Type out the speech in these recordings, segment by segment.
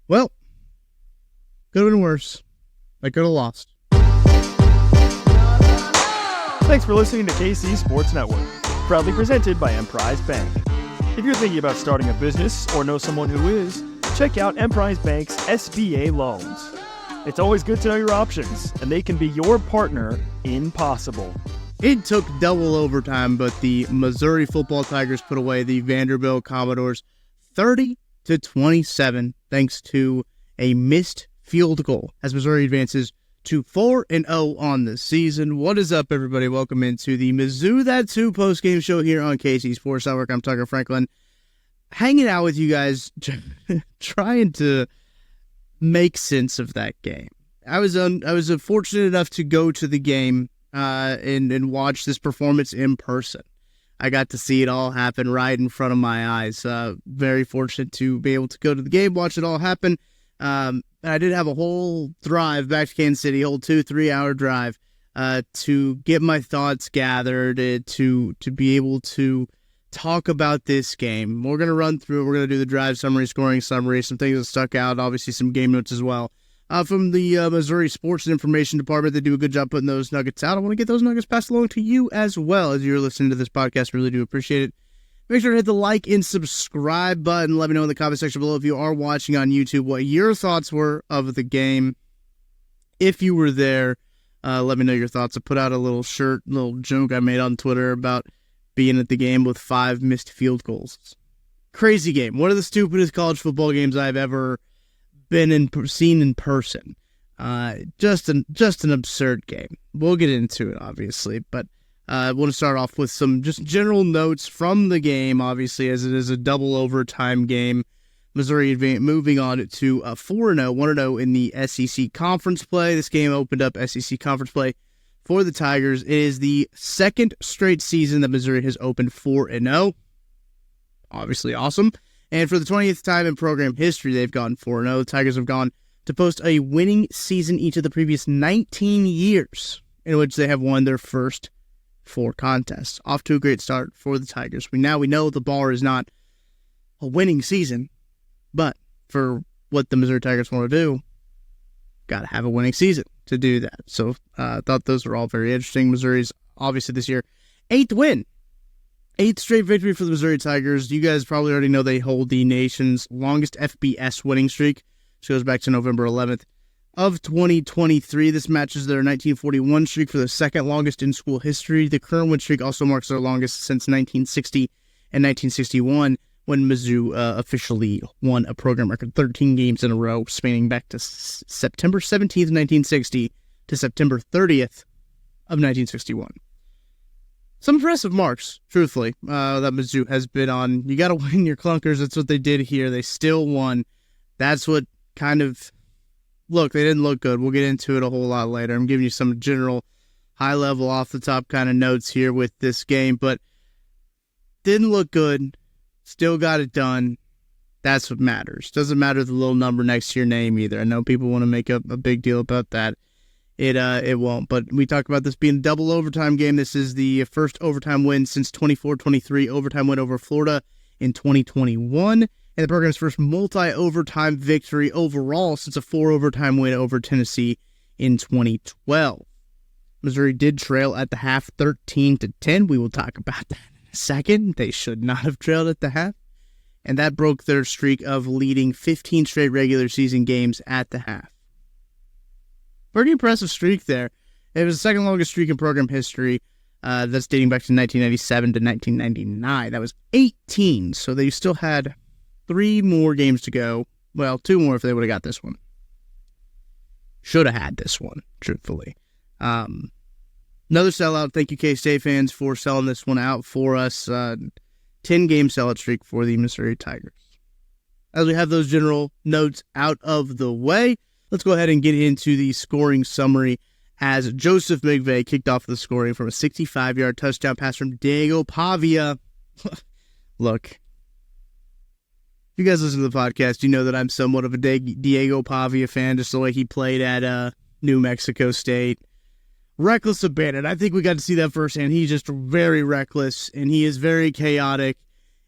Well, could have been worse. I could have lost. Thanks for listening to KC Sports Network, proudly presented by Emprise Bank. If you're thinking about starting a business or know someone who is, check out Emprise Bank's SBA loans. It's always good to know your options, and they can be your partner in possible. It took double overtime, but the Missouri football Tigers put away the Vanderbilt Commodores 30-27, thanks to a missed field goal, as Missouri advances to 4-0 on the season. What is up, everybody? Welcome into the Mizzou That 2 post-game show here on KC Sports Network. I'm Tucker Franklin, hanging out with you guys, trying to make sense of that game. I was fortunate enough to go to the game and watch this performance in person. I got to see it all happen right in front of my eyes. Very fortunate to be able to go to the game, watch it all happen. I did have a whole drive back to Kansas City, whole 2-3 hour drive, to get my thoughts gathered, to be able to talk about this game. We're going to run through it. We're going to do the drive summary, scoring summary, some things that stuck out, obviously some game notes as well. From the Missouri Sports and Information Department, they do a good job putting those nuggets out. I want to get those nuggets passed along to you as well as you're listening to this podcast. Really do appreciate it. Make sure to hit the like and subscribe button. Let me know in the comment section below if you are watching on YouTube what your thoughts were of the game. If you were there, let me know your thoughts. I put out a little joke I made on Twitter about being at the game with 5 missed field goals. Crazy game. One of the stupidest college football games I've ever seen in person. Just an absurd game. We'll get into it, obviously, but I want to start off with some just general notes from the game, obviously, as it is a double overtime game. Missouri moving on to 4-0, 1-0 in the SEC Conference play. This game opened up SEC Conference play for the Tigers. It is the second straight season that Missouri has opened 4-0. Obviously awesome. And for the 20th time in program history, they've gone 4-0. The Tigers have gone to post a winning season each of the previous 19 years in which they have won their first 4 contests. Off to a great start for the Tigers. We know the bar is not a winning season, but for what the Missouri Tigers want to do, got to have a winning season to do that. So I thought those were all very interesting. Missouri's obviously this year 8th win. 8th straight victory for the Missouri Tigers. You guys probably already know they hold the nation's longest FBS winning streak, which goes back to November 11th. Of 2023, this matches their 1941 streak for the second longest in school history. The current win streak also marks their longest since 1960 and 1961, when Mizzou officially won a program record 13 games in a row, spanning back to September 17th, 1960 to September 30th of 1961. Some impressive marks, truthfully, that Mizzou has been on. You got to win your clunkers. That's what they did here. They still won. That's what kind of... Look, they didn't look good. We'll get into it a whole lot later. I'm giving you some general, high-level, off-the-top kind of notes here with this game, but didn't look good. Still got it done. That's what matters. Doesn't matter the little number next to your name either. I know people want to make a big deal about that. It won't. But we talk about this being a double overtime game. This is the first overtime win since 24-23 overtime win over Florida in 2021. And the program's first multi-overtime victory overall since a 4-overtime win over Tennessee in 2012. Missouri did trail at the half 13-10. We will talk about that in a second. They should not have trailed at the half. And that broke their streak of leading 15 straight regular season games at the half. Pretty impressive streak there. It was the second longest streak in program history. That's dating back to 1997 to 1999. That was 18, so they still had 3 more games to go. Well, 2 more if they would have got this one. Should have had this one, truthfully. Another sellout. Thank you, K-State fans, for selling this one out for us. 10-game sellout streak for the Missouri Tigers. As we have those general notes out of the way, let's go ahead and get into the scoring summary as Joseph McVay kicked off the scoring from a 65-yard touchdown pass from Diego Pavia. Look, if you guys listen to the podcast, you know that I'm somewhat of a Diego Pavia fan, just the way he played at New Mexico State. Reckless abandon. I think we got to see that firsthand. He's just very reckless, and he is very chaotic,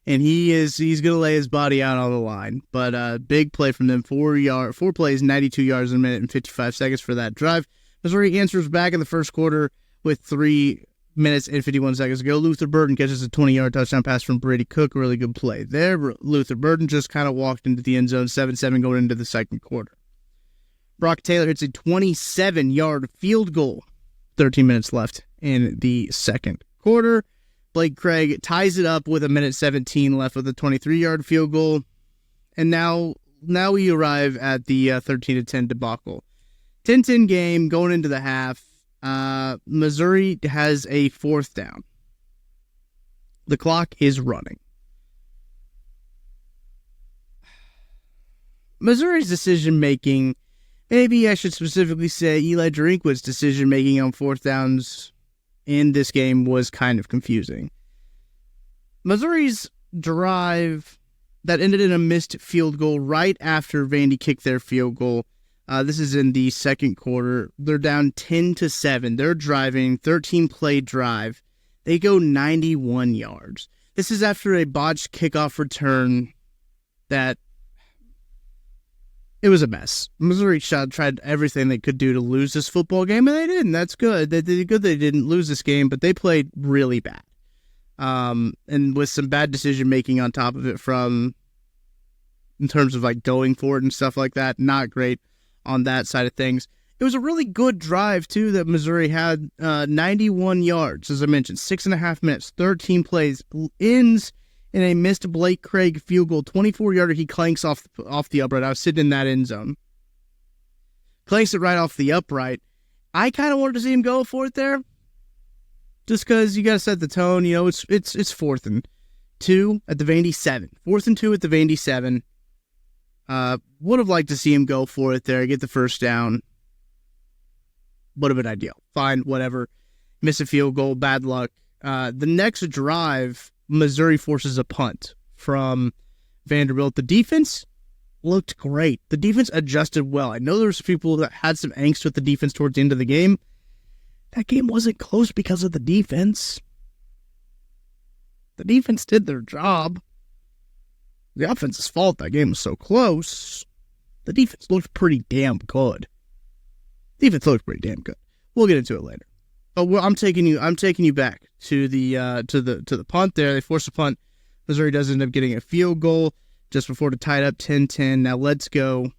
and he's going to lay his body out on the line. But big play from them, 4 plays, 92 yards in a minute and 55 seconds for that drive. Missouri answers back in the first quarter with 3 minutes and 51 seconds to go. Luther Burden catches a 20-yard touchdown pass from Brady Cook. Really good play there. Luther Burden just kind of walked into the end zone, 7-7 going into the second quarter. Brock Taylor hits a 27-yard field goal. 13 minutes left in the second quarter. Blake Craig ties it up with 1:17 left with a 23-yard field goal. And now we arrive at the 13-10 debacle. 10-10 game going into the half. Missouri has a 4th down. The clock is running. Missouri's decision-making, maybe I should specifically say Eli Drinkwit's decision-making on 4th downs in this game was kind of confusing. Missouri's drive that ended in a missed field goal right after Vandy kicked their field goal. This is in the second quarter. They're down 10-7. They're driving, 13-play drive. They go 91 yards. This is after a botched kickoff return that it was a mess. Missouri tried everything they could do to lose this football game, and they didn't. That's good. They did good they didn't lose this game, but they played really bad. And with some bad decision-making on top of it in terms of like going for it and stuff like that, not great on that side of things. It was a really good drive, too, that Missouri had. 91 yards, as I mentioned, 6.5 minutes, 13 plays, ends in a missed Blake Craig field goal, 24-yarder. He clanks off the upright. I was sitting in that end zone. Clanks it right off the upright. I kind of wanted to see him go for it there, just because you got to set the tone. You know, it's 4th and 2 at the Vandy 7. 4th and 2 at the Vandy 7. Would have liked to see him go for it there, get the first down. Would have been ideal. Fine, whatever. Miss a field goal, bad luck. The next drive, Missouri forces a punt from Vanderbilt. The defense looked great. The defense adjusted well. I know there was people that had some angst with the defense towards the end of the game. That game wasn't close because of the defense. The defense did their job. The offense's fault that game was so close. The defense looked pretty damn good. We'll get into it later. Oh, well, I'm taking you back to the punt there. They force a punt. Missouri does end up getting a field goal just before to tie it up 10-10. Now let's go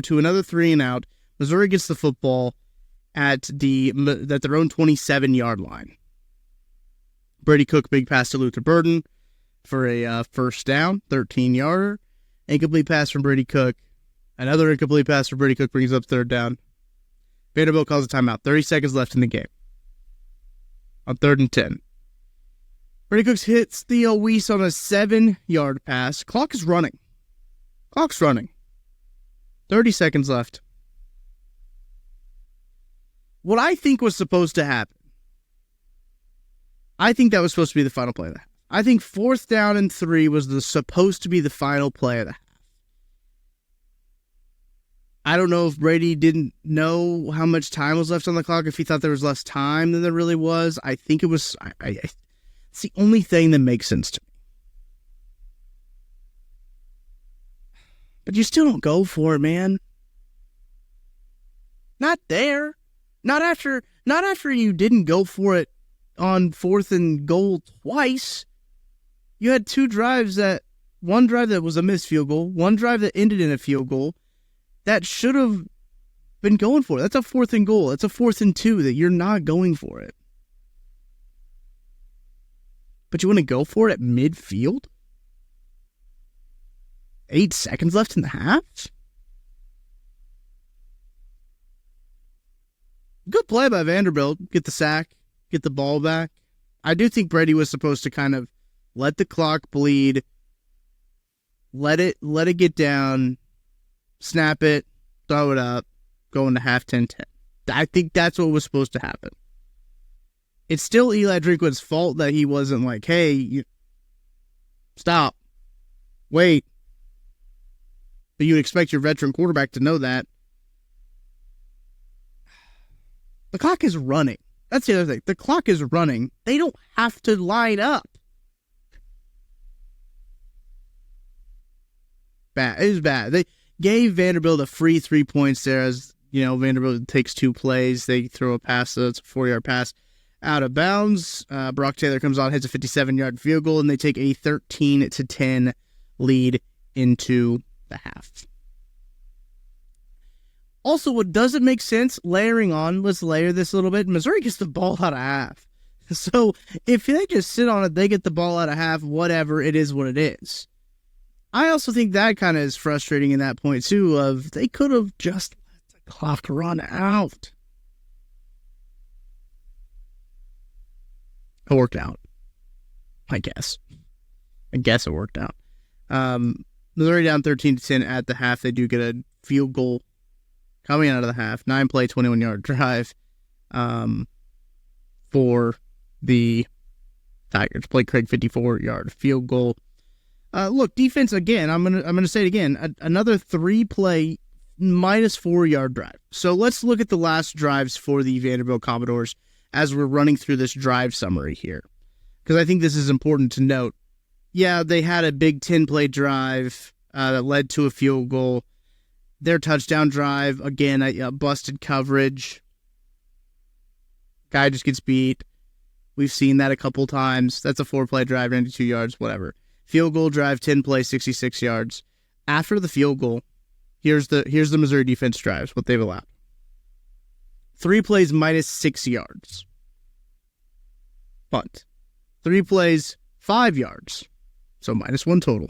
to another 3-and-out. Missouri gets the football at their own 27-yard line. Brady Cook, big pass to Luther Burden for a first down, 13-yarder. Incomplete pass from Brady Cook. Another incomplete pass from Brady Cook brings up 3rd down. Vanderbilt calls a timeout. 30 seconds left in the game. On 3rd and 10. Brady Cook hits Theo Weiss on a 7-yard pass. Clock's running. 30 seconds left. What I think was supposed to happen, I think that was supposed to be the final play of the half. I think 4th down and 3 was supposed to be the final play of the half. I don't know if Brady didn't know how much time was left on the clock, if he thought there was less time than there really was. I think it was... it's the only thing that makes sense to me. But you still don't go for it, man. Not there. Not after you didn't go for it on 4th and goal twice. You had 2 drives one drive that was a missed field goal, one drive that ended in a field goal. That should have been going for it. That's a 4th and goal. That's a 4th and 2 that you're not going for it. But you want to go for it at midfield? 8 seconds left in the half? Good play by Vanderbilt. Get the sack. Get the ball back. I do think Brady was supposed to kind of let the clock bleed. Let it get down. Snap it, throw it up, go into half 10-10. I think that's what was supposed to happen. It's still Eli Drinkwit's fault that he wasn't like, hey, stop, wait. But you'd expect your veteran quarterback to know that. The clock is running. That's the other thing. The clock is running. They don't have to line up. bad. It was bad. They gave Vanderbilt a free 3 points there as, Vanderbilt takes 2 plays. They throw a pass, so it's a 4-yard pass out of bounds. Brock Taylor comes on, hits a 57-yard field goal, and they take a 13-10 lead into the half. Also, what doesn't make sense, layering on, let's layer this a little bit. Missouri gets the ball out of half. So if they just sit on it, they get the ball out of half, whatever, it is what it is. I also think that kind of is frustrating in that point, too, of they could have just let the clock run out. It worked out. I guess it worked out. Missouri down 13-10 at the half. They do get a field goal coming out of the half. 9-play, 21-yard drive for the Tigers. Blake Craig, 54-yard field goal. Look, defense again. I'm gonna say it again. Another 3-play, minus 4-yard drive. So let's look at the last drives for the Vanderbilt Commodores as we're running through this drive summary here, because I think this is important to note. Yeah, they had a big 10-play drive that led to a field goal. Their touchdown drive, again, a busted coverage. Guy just gets beat. We've seen that a couple times. That's a 4-play drive, 92 yards, whatever. Field goal drive, 10-play, 66 yards. After the field goal, here's the Missouri defense drives, what they've allowed. 3 plays, minus 6 yards. Punt. 3 plays, 5 yards. So minus 1 total.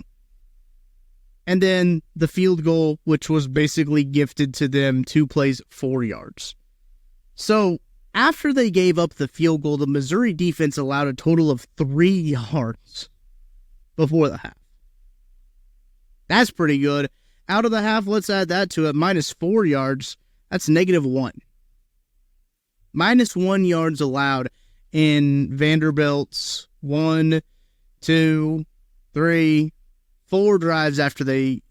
And then the field goal, which was basically gifted to them, 2 plays, 4 yards. So after they gave up the field goal, the Missouri defense allowed a total of 3 yards before the half. That's pretty good. Out of the half, let's add that to it. Minus 4 yards. That's -1. Minus 1 yards allowed in Vanderbilt's 1, 2, 3, 4 drives after they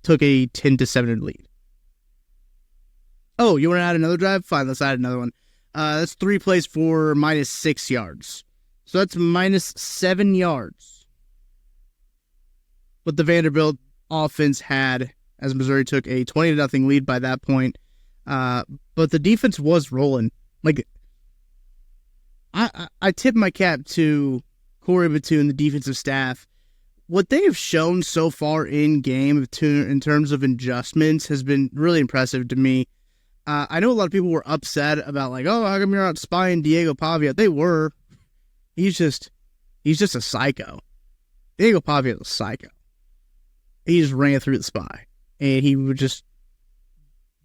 took a 10-7 lead. Oh, you want to add another drive? Fine, let's add another one. That's 3 plays for minus 6 yards. So that's minus 7 yards. What the Vanderbilt offense had as Missouri took a 20-0 lead by that point. But the defense was rolling. Like, I tip my cap to Corey Batum and the defensive staff. What they have shown so far in game in terms of adjustments has been really impressive to me. I know a lot of people were upset about, like, oh, how come you're not spying Diego Pavia? They were. He's just a psycho. Diego Pavia is a psycho. He just ran through the spy, and he would just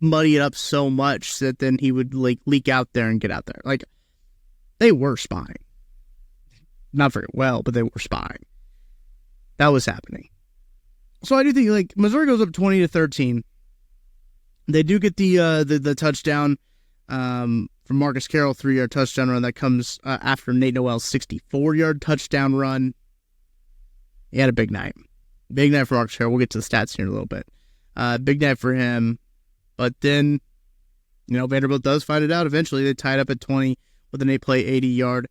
muddy it up so much that then he would like leak out there and get out there. Like, they were spying. Not very well, but they were spying. That was happening. So I do think, like, Missouri goes up 20-13. They do get the touchdown from Marcus Carroll, 3-yard touchdown run that comes after Nate Noel's 64-yard touchdown run. He had a big night. Big night for Marcus Carroll. We'll get to the stats here in a little bit. Big night for him. But then, Vanderbilt does find it out eventually. They tied up at 20 with an 8-play, 80-yard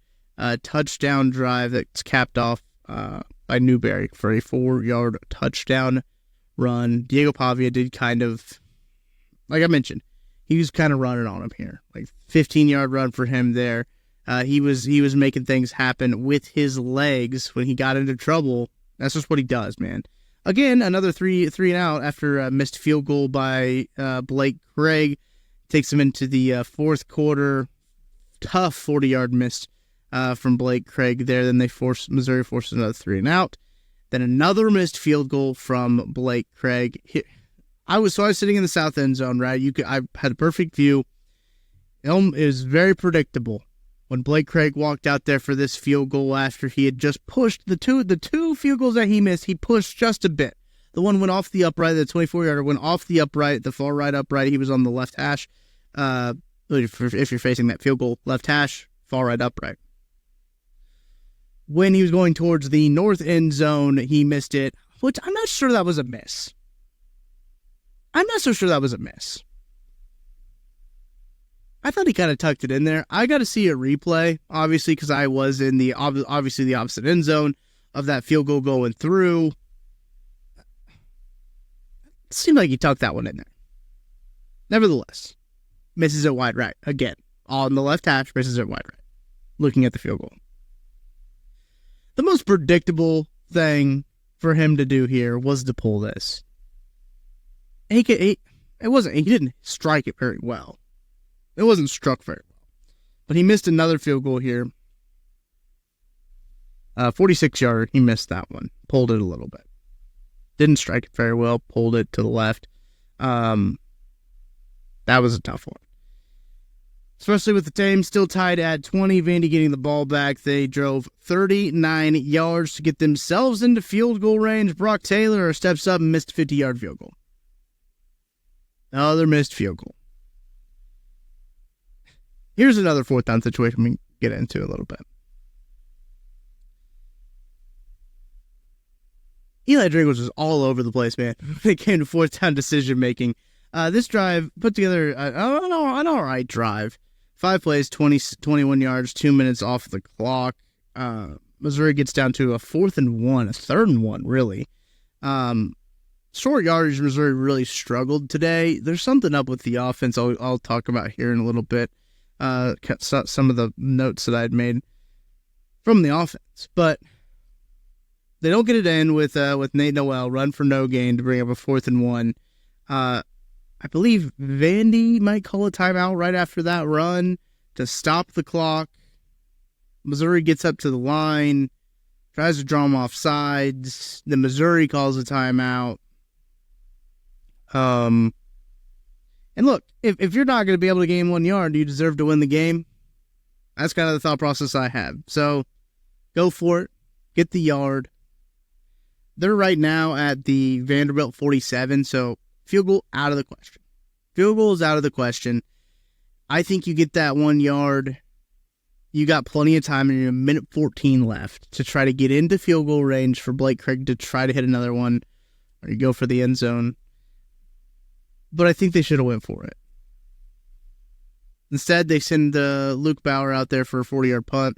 touchdown drive that's capped off by Newberry for a 4-yard touchdown run. Diego Pavia did kind of, like I mentioned, he was kind of running on him here. Like 15-yard run for him there. He was making things happen with his legs when he got into trouble. That's just what he does, man. Again, another three and out after a missed field goal by Blake Craig. Takes him into the fourth quarter. Tough 40-yard miss from Blake Craig there. Then Missouri forces another 3 and out. Then another missed field goal from Blake Craig. I was sitting in the south end zone, right? I had a perfect view. It was very predictable when Blake Craig walked out there for this field goal after he had just pushed the two field goals that he missed. He pushed just a bit. The one went off the upright. The 24-yarder went off the upright, the far right upright. He was on the left hash. If you're facing that field goal, left hash, far right upright. When he was going towards the north end zone, he missed it, which I'm not sure that was a miss. I'm not so sure that was a miss. I thought he kind of tucked it in there. I got to see a replay, obviously, because I was in the obviously the opposite end zone of that field goal going through. seemed like he tucked that one in there. Nevertheless, misses it wide right. Again, on the left hash, misses it wide right. Looking at the field goal. The most predictable thing for him to do here was to pull this. He didn't strike it very well. It wasn't struck very well. But he missed another field goal here. 46-yard, he missed that one. Pulled it a little bit. Didn't strike it very well. Pulled it to the left. That was a tough one. Especially with the team still tied at 20. Vandy getting the ball back. They drove 39 yards to get themselves into field goal range. Brock Taylor steps up and missed a 50-yard field goal. Another missed field goal. Here's another fourth down situation we can get into a little bit. Eli Drinkwitz was all over the place, man, when it came to fourth down decision making. This drive put together an all right drive. 5 plays, 21 yards, 2 minutes off the clock. Missouri gets down to a 4th and 1, a 3rd and 1, really. Short yardage, Missouri really struggled today. There's something up with the offense I'll talk about here in a little bit. Some of the notes that I'd made from the offense. But they don't get it in with Nate Noel, run for no gain to bring up a 4th and 1. I believe Vandy might call a timeout right after that run to stop the clock. Missouri gets up to the line, tries to draw them off sides. Then Missouri calls a timeout. And look, if you're not going to be able to gain 1 yard, do you deserve to win the game? That's kind of the thought process I have. So go for it. Get the yard. They're right now at the Vanderbilt 47, so field goal out of the question. Field goal is out of the question. I think you get that 1 yard. You got plenty of time and a minute 14 left to try to get into field goal range for Blake Craig to try to hit another one, or you go for the end zone. But I think they should have went for it. Instead, they send Luke Bauer out there for a 40-yard punt.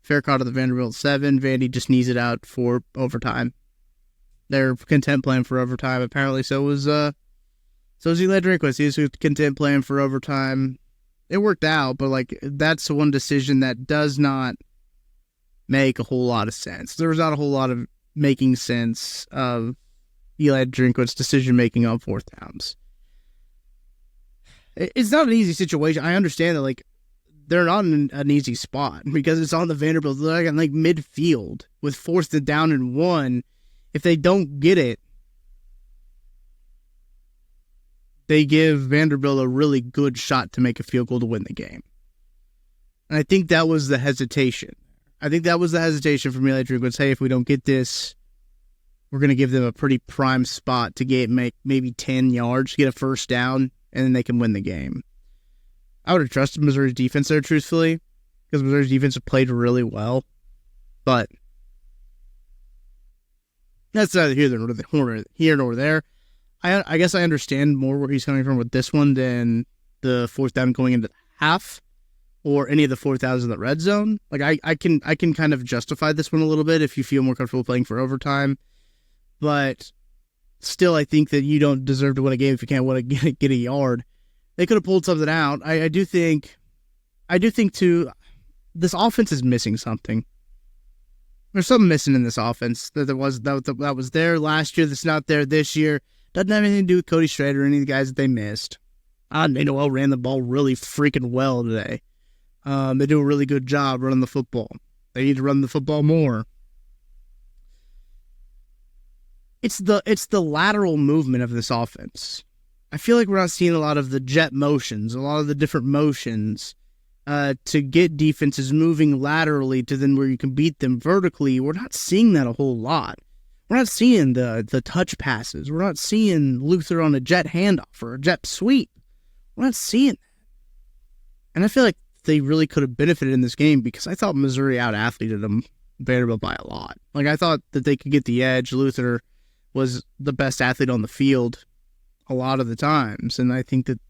Fair caught at the Vanderbilt 7. Vandy just knees it out for overtime. They're content playing for overtime. Apparently, so was Eli Drinkwitz. He was content playing for overtime. It worked out, but that's the one decision that does not make a whole lot of sense. There was not a whole lot of making sense of Eli Drinkwitz's decision making on fourth downs. It's not an easy situation. I understand that they're not in an easy spot because it's on the Vanderbilt. They're in midfield with 4th down and 1. If they don't get it, they give Vanderbilt a really good shot to make a field goal to win the game. And I think that was the hesitation. From Eli Drinkwitz. Hey, if we don't get this, we're going to give them a pretty prime spot to make maybe 10 yards, get a first down, and then they can win the game. I would have trusted Missouri's defense there, truthfully, because Missouri's defense played really well. But that's neither here nor there. I guess I understand more where he's coming from with this one than the 4th down going into the half or any of the 4th downs in the red zone. I can kind of justify this one a little bit if you feel more comfortable playing for overtime. But still, I think that you don't deserve to win a game if you can't get a yard. They could have pulled something out. I do think too, this offense is missing something. There's something missing in this offense that was there last year that's not there this year. Doesn't have anything to do with Cody Strader or any of the guys that they missed. Nate Noel ran the ball really freaking well today. They do a really good job running the football. They need to run the football more. It's the lateral movement of this offense. I feel like we're not seeing a lot of the jet motions, a lot of the different motions to get defenses moving laterally to then where you can beat them vertically. We're not seeing that a whole lot. We're not seeing the touch passes. We're not seeing Luther on a jet handoff or a jet sweep. We're not seeing that. And I feel like they really could have benefited in this game because I thought Missouri out-athleted them, Vanderbilt, by a lot. I thought that they could get the edge. Luther was the best athlete on the field a lot of the times. And I think that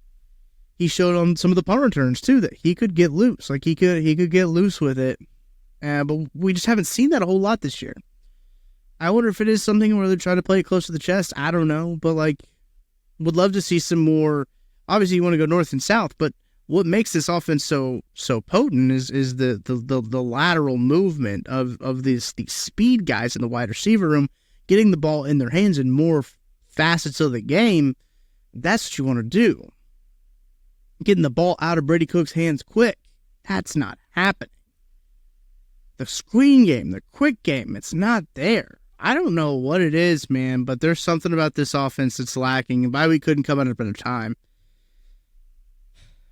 he showed on some of the punt returns, too, that he could get loose. He could get loose with it. But we just haven't seen that a whole lot this year. I wonder if it is something where they're trying to play it close to the chest. I don't know. But, Would love to see some more. Obviously, you want to go north and south, but what makes this offense so potent is the lateral movement of these speed guys in the wide receiver room, getting the ball in their hands in more facets of the game. That's what you want to do. Getting the ball out of Brady Cook's hands quick. That's not happening. The screen game, the quick game, it's not there. I don't know what it is, man, but there's something about this offense that's lacking, and why we couldn't come at a better time.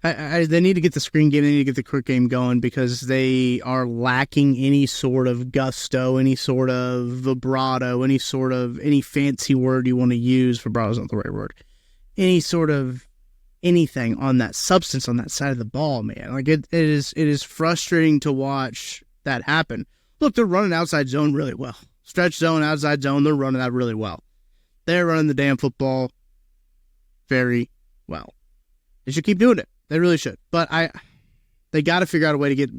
They need to get the screen game, they need to get the quick game going, because they are lacking any sort of gusto, any sort of vibrato, any fancy word you want to use. Vibrato's not the right word. Any sort of anything on that substance on that side of the ball, man. Like it is frustrating to watch that happen. Look, they're running outside zone really well. Stretch zone, outside zone, they're running that really well. They're running the damn football very well. They should keep doing it. They really should. But they got to figure out a way to get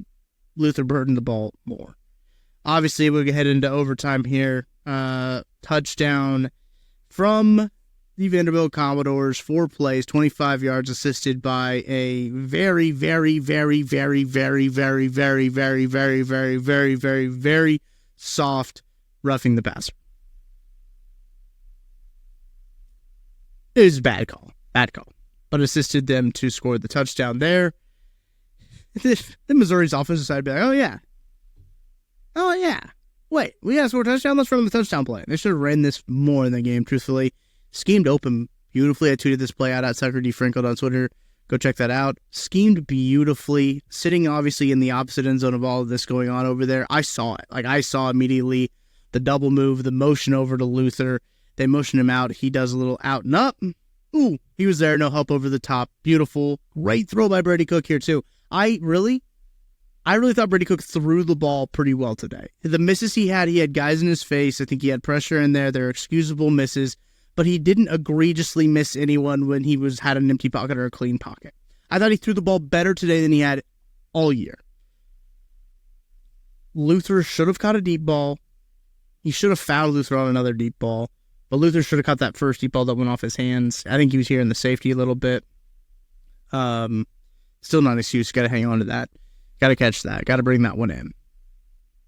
Luther Burden the ball more. Obviously, we'll head into overtime here. Touchdown from the Vanderbilt Commodores, 4 plays, 25 yards, assisted by a very, very, very, very, very, very, very, very, very, very, very, very, very soft roughing the passer. It was a bad call, but assisted them to score the touchdown there. The Missouri's offensive side would be like, oh yeah, wait, we got to score a touchdown? Let's run the touchdown play. They should have ran this more in the game, truthfully. Schemed open beautifully. I tweeted this play out at Sucker D. Franklin on Twitter. Go check that out. Schemed beautifully, sitting obviously in the opposite end zone of all of this going on over there. I saw it. I saw immediately the double move, the motion over to Luther. They motion him out. He does a little out and up. Ooh, he was there. No help over the top. Beautiful. Great throw by Brady Cook here, too. I really thought Brady Cook threw the ball pretty well today. The misses he had guys in his face. I think he had pressure in there. They're excusable misses. But he didn't egregiously miss anyone when he had an empty pocket or a clean pocket. I thought he threw the ball better today than he had all year. Luther should have caught a deep ball. He should have fouled Luther on another deep ball. But Luther should have caught that first deep ball that went off his hands. I think he was here in the safety a little bit. Still not an excuse. Got to hang on to that. Got to catch that. Got to bring that one in.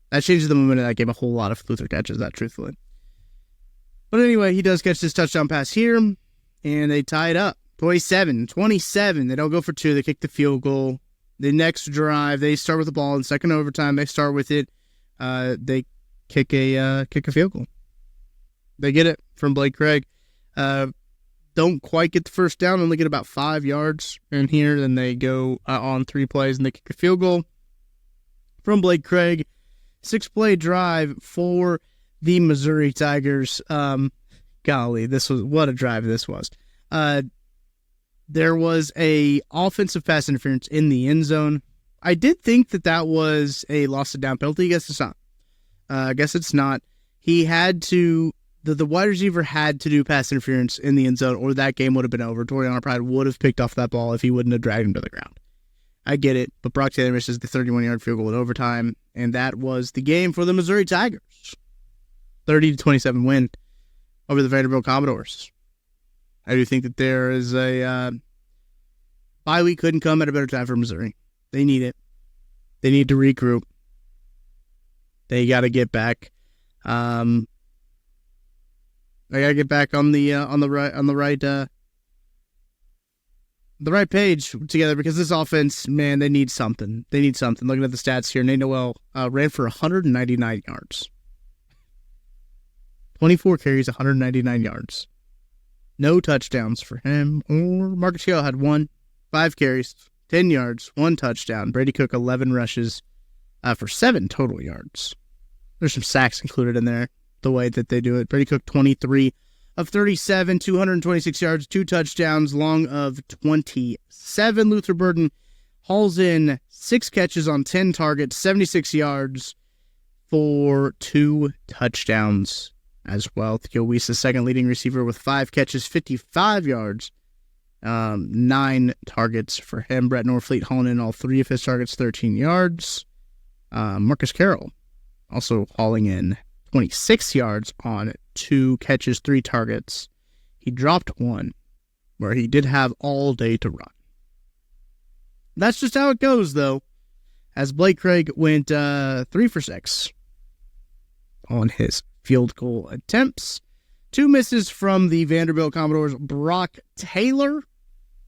That changes the momentum of that game a whole lot if Luther catches that, truthfully. But anyway, he does catch this touchdown pass here, and they tie it up. 27-27. They don't go for 2. They kick the field goal. The next drive, they start with the ball in second overtime. They start with it. They kick a field goal. They get it from Blake Craig. Don't quite get the first down. Only get about 5 yards in here. Then they go on 3 plays, and they kick a field goal from Blake Craig. 6-play drive for the Missouri Tigers. Golly, what a drive this was. There was a offensive pass interference in the end zone. I did think that was a loss of down penalty. I guess it's not. He had to, the wide receiver had to do pass interference in the end zone, or that game would have been over. Toriano Pride would have picked off that ball if he wouldn't have dragged him to the ground. I get it, but Brock Taylor misses the 31-yard field goal in overtime, and that was the game for the Missouri Tigers. 30-27 win over the Vanderbilt Commodores. I do think that there is a bye week couldn't come at a better time for Missouri. They need it. They need to regroup. They got to get back. They got to get back on the right page together, because this offense, man, they need something. Looking at the stats here, Nate Noel ran for 199 yards. 24 carries, 199 yards. No touchdowns for him. Or Marcus Hill had 5 carries, 10 yards, 1 touchdown. Brady Cook, 11 rushes for 7 total yards. There's some sacks included in there, the way that they do it. Brady Cook, 23 of 37, 226 yards, 2 touchdowns, long of 27. Luther Burden hauls in 6 catches on 10 targets, 76 yards for 2 touchdowns as well. Theo Weiss, the second leading receiver, with 5 catches, 55 yards, 9 targets for him. Brett Norfleet hauling in all 3 of his targets, 13 yards. Marcus Carroll also hauling in 26 yards on 2 catches, 3 targets. He dropped 1. where he did have all day to run. That's just how it goes, though, as Blake Craig went 3 for 6 on his field goal attempts. 2 misses from the Vanderbilt Commodores. Brock Taylor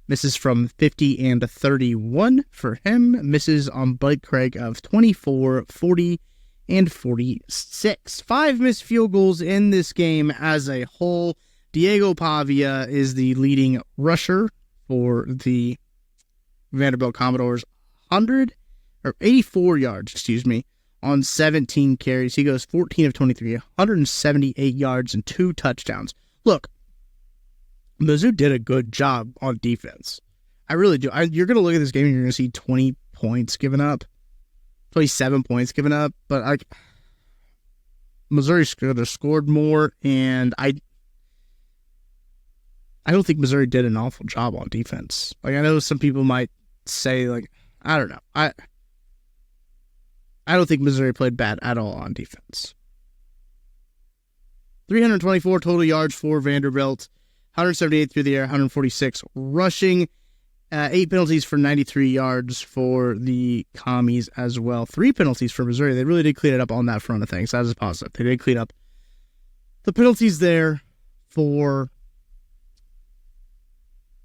misses from 50 and 31 for him. Misses on Blake Craig of 24, 40, and 46. 5 missed field goals in this game as a whole. Diego Pavia is the leading rusher for the Vanderbilt Commodores. 84 yards, on 17 carries. He goes 14 of 23, 178 yards and 2 touchdowns. Look, Mizzou did a good job on defense. I really do. You're going to look at this game and you're going to see 20 points given up. 27 points given up. But Missouri could have scored more, and I don't think Missouri did an awful job on defense. I know some people might say, I don't know. I don't think Missouri played bad at all on defense. 324 total yards for Vanderbilt, 178 through the air, 146 rushing, 8 penalties for 93 yards for the Commies as well. 3 penalties for Missouri. They really did clean it up on that front of things. That is a positive. They did clean up the penalties there for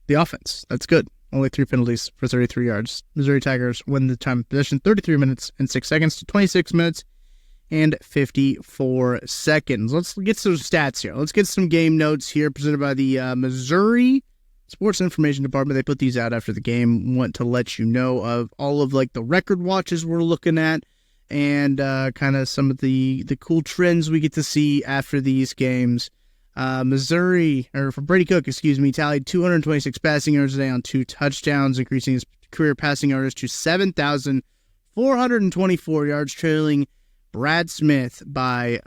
the offense. That's good. Only 3 penalties for 33 yards. Missouri Tigers win the time of possession 33 minutes and 6 seconds to 26 minutes and 54 seconds. Let's get some stats here. Let's get some game notes here presented by the Missouri Sports Information Department. They put these out after the game. Want to let you know of all of the record watches we're looking at and kind of some of the cool trends we get to see after these games. Brady Cook, tallied 226 passing yards today on 2 touchdowns, increasing his career passing yards to 7,424 yards, trailing Brad Smith by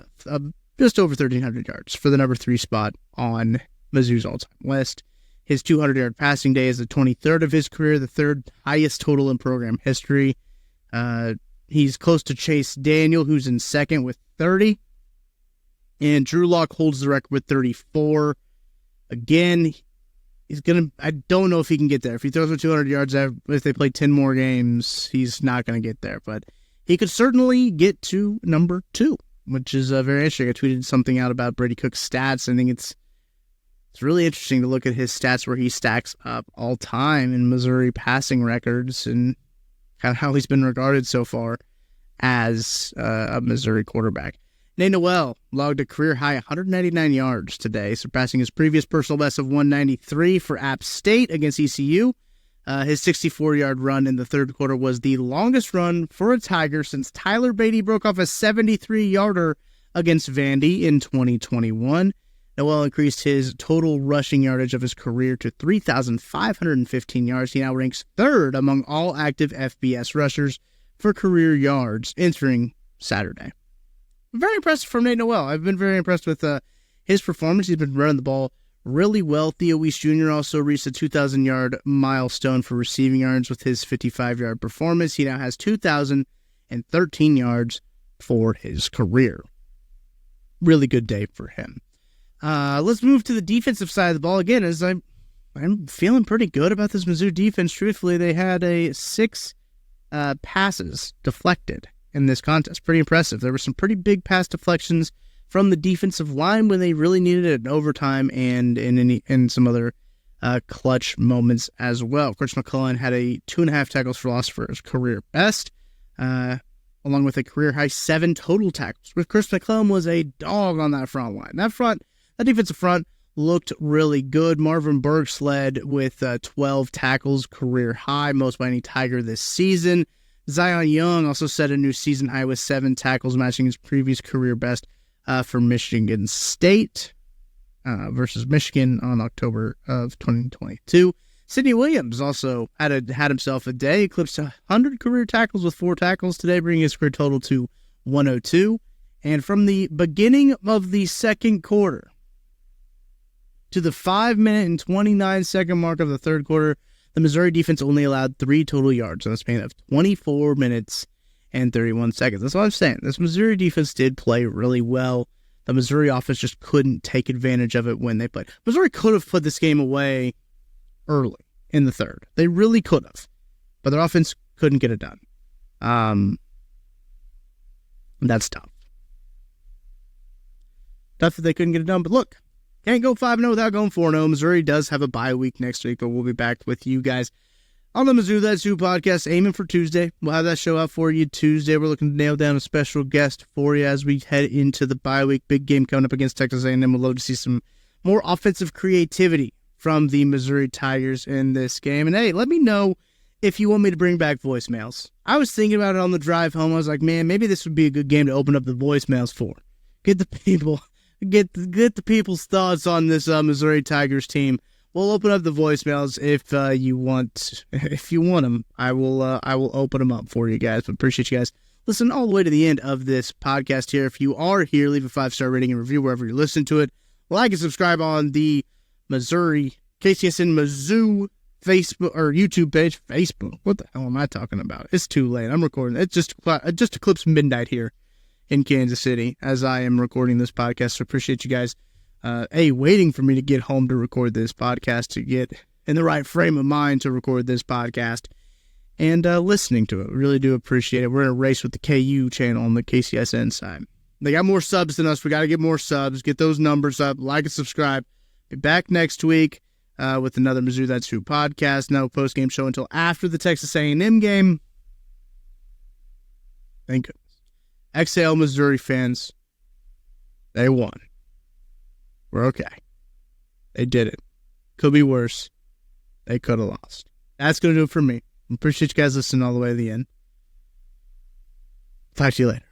just over 1,300 yards for the number 3 spot on Mizzou's all-time list. His 200-yard passing day is the 23rd of his career, the 3rd highest total in program history. He's close to Chase Daniel, who's in second with 30. And Drew Lock holds the record with 34. Again, I don't know if he can get there. If he throws for 200 yards, if they play 10 more games, he's not going to get there. But he could certainly get to number 2, which is very interesting. I tweeted something out about Brady Cook's stats. I think it's really interesting to look at his stats where he stacks up all time in Missouri passing records and kind of how he's been regarded so far as a Missouri quarterback. Nate Noel logged a career-high 199 yards today, surpassing his previous personal best of 193 for App State against ECU. His 64-yard run in the third quarter was the longest run for a Tiger since Tyler Beatty broke off a 73-yarder against Vandy in 2021. Noel increased his total rushing yardage of his career to 3,515 yards. He now ranks 3rd among all active FBS rushers for career yards entering Saturday. Very impressive from Nate Noel. I've been very impressed with his performance. He's been running the ball really well. Theo Weiss Jr. also reached a 2,000-yard milestone for receiving yards with his 55-yard performance. He now has 2,013 yards for his career. Really good day for him. Let's move to the defensive side of the ball again, as I'm feeling pretty good about this Mizzou defense. Truthfully, they had 6 passes deflected in this contest. Pretty impressive. There were some pretty big pass deflections from the defensive line when they really needed it in overtime and in some other clutch moments as well. Chris McClellan had a 2.5 tackles for loss for his career best, along with a career-high 7 total tackles. With Chris McClellan was a dog on that front line. That defensive front looked really good. Marvin Burks led with 12 tackles, career high, most by any Tiger this season. Zion Young also set a new season high with 7 tackles, matching his previous career best for Michigan State versus Michigan on October of 2022. Sidney Williams also had himself a day, eclipsed 100 career tackles with 4 tackles today, bringing his career total to 102. And from the beginning of the second quarter to the 5-minute and 29-second mark of the third quarter, the Missouri defense only allowed 3 total yards in a span of 24 minutes and 31 seconds. That's what I'm saying. This Missouri defense did play really well. The Missouri offense just couldn't take advantage of it when they played. Missouri could have put this game away early in the third. They really could have, but their offense couldn't get it done. That's tough. Tough that they couldn't get it done, but look, can't go 5-0 without going 4-0. Missouri does have a bye week next week, but we'll be back with you guys on the Mizzou That's Who podcast, aiming for Tuesday. We'll have that show out for you Tuesday. We're looking to nail down a special guest for you as we head into the bye week. Big game coming up against Texas A&M. We'll love to see some more offensive creativity from the Missouri Tigers in this game. And hey, let me know if you want me to bring back voicemails. I was thinking about it on the drive home. I was like, man, maybe this would be a good game to open up the voicemails for. Get the the people's thoughts on this Missouri Tigers team. We'll open up the voicemails if you want them. I will open them up for you guys. But appreciate you guys listening all the way to the end of this podcast here. If you are here, leave a 5-star rating and review wherever you listen to it. Like and subscribe on the Missouri KCSN Mizzou Facebook or YouTube page. Facebook. What the hell am I talking about? It's too late. I'm recording. It's just eclipsed midnight here in Kansas City as I am recording this podcast. So appreciate you guys waiting for me to get home to record this podcast, to get in the right frame of mind to record this podcast, and listening to it. Really do appreciate it. We're in a race with the KU channel on the KCSN side. They got more subs than us. We got to get more subs. Get those numbers up. Like and subscribe. Be back next week with another Mizzou That's Who podcast. No post-game show until after the Texas A&M game. Thank goodness. Exhale, Missouri fans. They won. We're okay. They did it. Could be worse. They could have lost. That's going to do it for me. Appreciate you guys listening all the way to the end. Talk to you later.